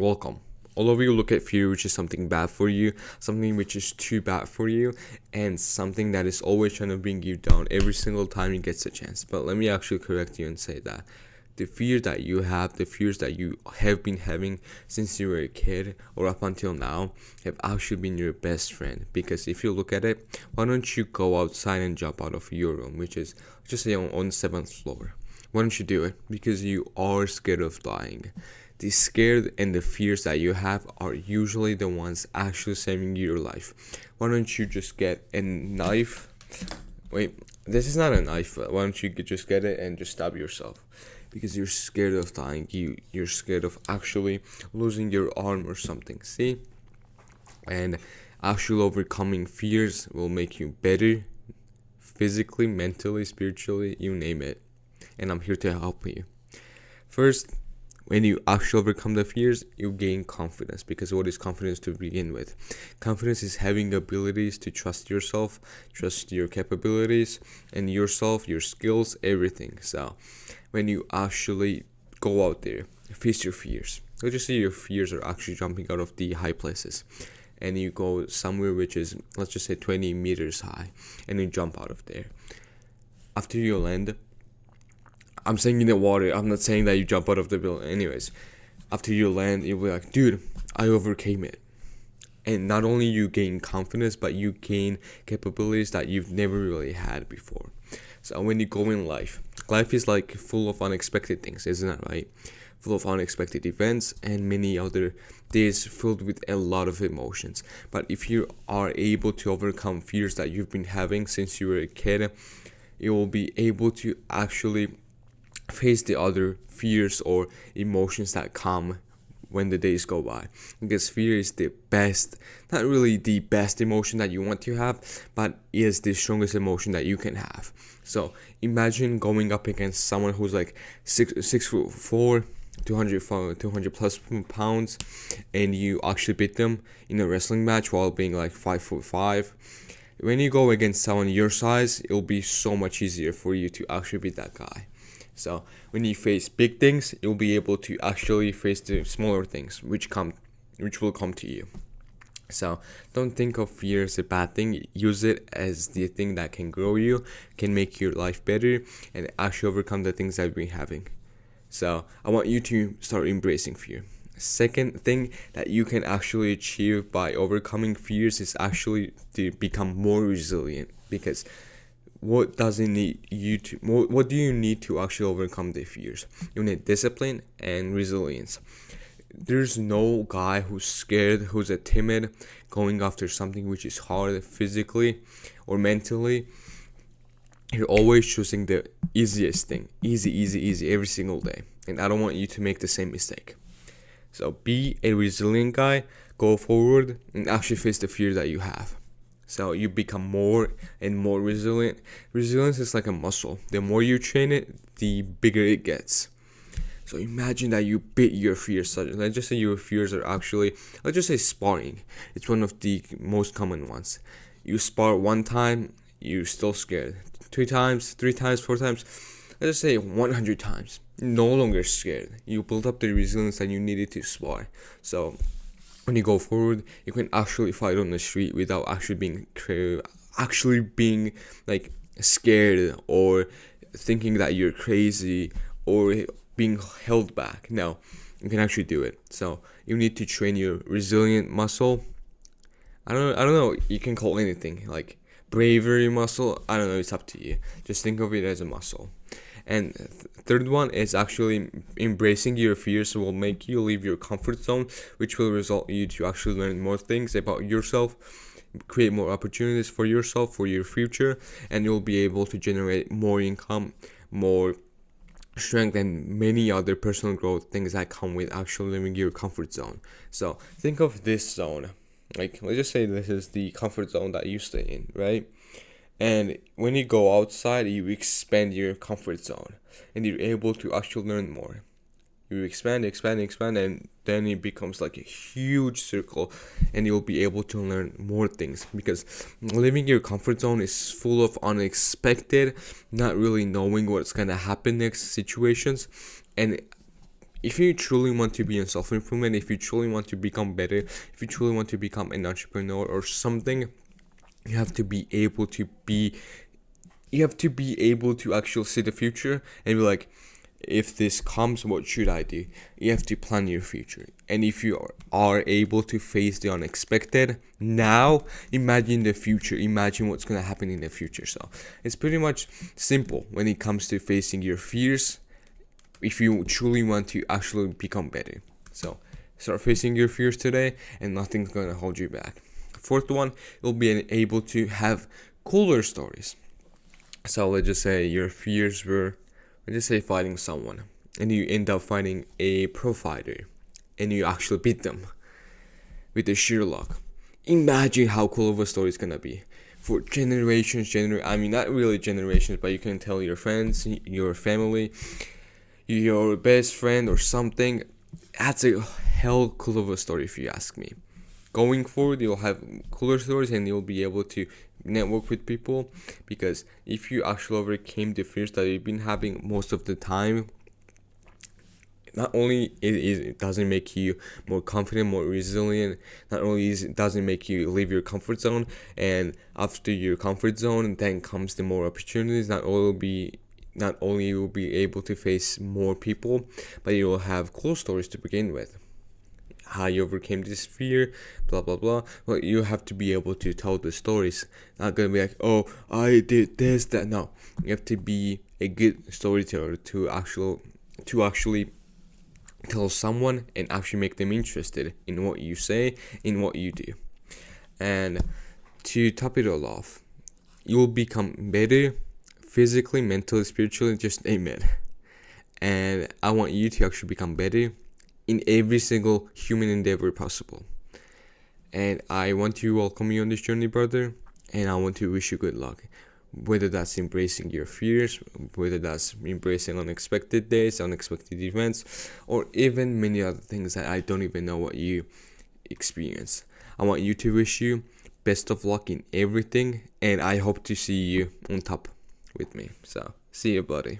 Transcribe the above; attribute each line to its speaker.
Speaker 1: welcome. All of you look at fear, which is something bad for you, something which is too bad for you, and something that is always trying to bring you down every single time you get a chance. But let me actually correct you and say that the fear that you have, the fears that you have been having since you were a kid or up until now, have actually been your best friend. Because if you look at it, why don't you go outside and jump out of your room, which is, just say, on the 7th floor? Why don't you do it? Because you are scared of dying. The scared and the fears that you have are usually the ones actually saving your life. Why don't you just get a knife? Wait, this is not a knife. But why don't you just get it and just stab yourself? Because you're scared of dying. You're scared of actually losing your arm or something. See? And actually overcoming fears will make you better, physically, mentally, spiritually, you name it. And I'm here to help you. First, when you actually overcome the fears, you gain confidence. Because what is confidence to begin with? Confidence is having abilities to trust yourself, trust your capabilities, and yourself, your skills, everything. So when you actually go out there, face your fears. Let's just say your fears are actually jumping out of the high places. And you go somewhere which is, let's just say, 20 meters high, and you jump out of there. After you land, I'm saying in the water, I'm not saying that you jump out of the building. Anyways, after you land, you'll be like, dude, I overcame it. And not only you gain confidence, but you gain capabilities that you've never really had before. So when you go in life is like full of unexpected things, isn't it, right? Full of unexpected events and many other days filled with a lot of emotions. But if you are able to overcome fears that you've been having since you were a kid, you will be able to actually face the other fears or emotions that come when the days go by. Because fear is the best, not really the best emotion that you want to have, but is the strongest emotion that you can have. So imagine going up against someone who's like 6'4", 200 plus pounds, and you actually beat them in a wrestling match while being like 5'5". When you go against someone your size, it'll be so much easier for you to actually beat that guy. So when you face big things, you'll be able to actually face the smaller things which will come to you. So don't think of fear as a bad thing. Use it as the thing that can grow you, can make your life better, and actually overcome the things that you've been having. So I want you to start embracing fear. Second thing that you can actually achieve by overcoming fears is actually to become more resilient. Because what do you need to actually overcome the fears? You need discipline and resilience. There's no guy who's scared, who's a timid, going after something which is hard physically or mentally. You're always choosing the easiest thing. Easy every single day. And I don't want you to make the same mistake. So be a resilient guy, go forward, and actually face the fear that you have. So you become more and more resilient. Resilience is like a muscle. The more you train it, the bigger it gets. So imagine that you beat your fears. Let's just say your fears are actually, let's just say sparring. It's one of the most common ones. You spar one time, you're still scared. 2 times, 3 times, 4 times. Let's just say 100 times. No longer scared. You build up the resilience that you needed to spar. So when you go forward, you can actually fight on the street without actually being like scared or thinking that you're crazy or being held back. No, you can actually do it. So you need to train your resilient muscle. I don't know. You can call it anything like bravery muscle. I don't know. It's up to you. Just think of it as a muscle. And third one is actually embracing your fears will make you leave your comfort zone, which will result you to actually learn more things about yourself, create more opportunities for yourself, for your future, and you'll be able to generate more income, more strength, and many other personal growth things that come with actually leaving your comfort zone. So think of this zone. Like, let's just say this is the comfort zone that you stay in, right? And when you go outside, you expand your comfort zone and you're able to actually learn more. You expand, and then it becomes like a huge circle and you'll be able to learn more things, because living your comfort zone is full of unexpected, not really knowing what's gonna happen next situations, and if you truly want to be in self-improvement, if you truly want to become better, if you truly want to become an entrepreneur or something, you have to be able to actually see the future and be like, if this comes, what should I do? You have to plan your future. And if you are able to face the unexpected now, imagine the future. Imagine what's going to happen in the future. So it's pretty much simple when it comes to facing your fears if you truly want to actually become better. So start facing your fears today and nothing's going to hold you back. Fourth one, you'll be able to have cooler stories. So let's just say your fears were, let's just say, fighting someone, and you end up fighting a pro fighter, and you actually beat them with a sheer luck. Imagine how cool of a story it's gonna be for generations. I mean, not really generations, but you can tell your friends, your family, your best friend, or something. That's a hell cool of a story if you ask me. Going forward, you'll have cooler stories and you'll be able to network with people, because if you actually overcame the fears that you've been having most of the time, not only it doesn't make you more confident, more resilient, not only it doesn't make you leave your comfort zone, and after your comfort zone then comes the more opportunities. Not only you will be able to face more people, but you will have cool stories to begin with. How you overcame this fear, blah blah blah. Well, you have to be able to tell the stories. Not gonna be like, oh, I did this, that. No, you have to be a good storyteller to actually tell someone and actually make them interested in what you say, in what you do. And to top it all off, you will become better physically, mentally, spiritually, just amen. And I want you to actually become better in every single human endeavor possible. And I want to welcome you on this journey, brother, and I want to wish you good luck. Whether that's embracing your fears, whether that's embracing unexpected days, unexpected events, or even many other things that I don't even know what you experience. I want you to wish you best of luck in everything, and I hope to see you on top with me. So, see you, buddy.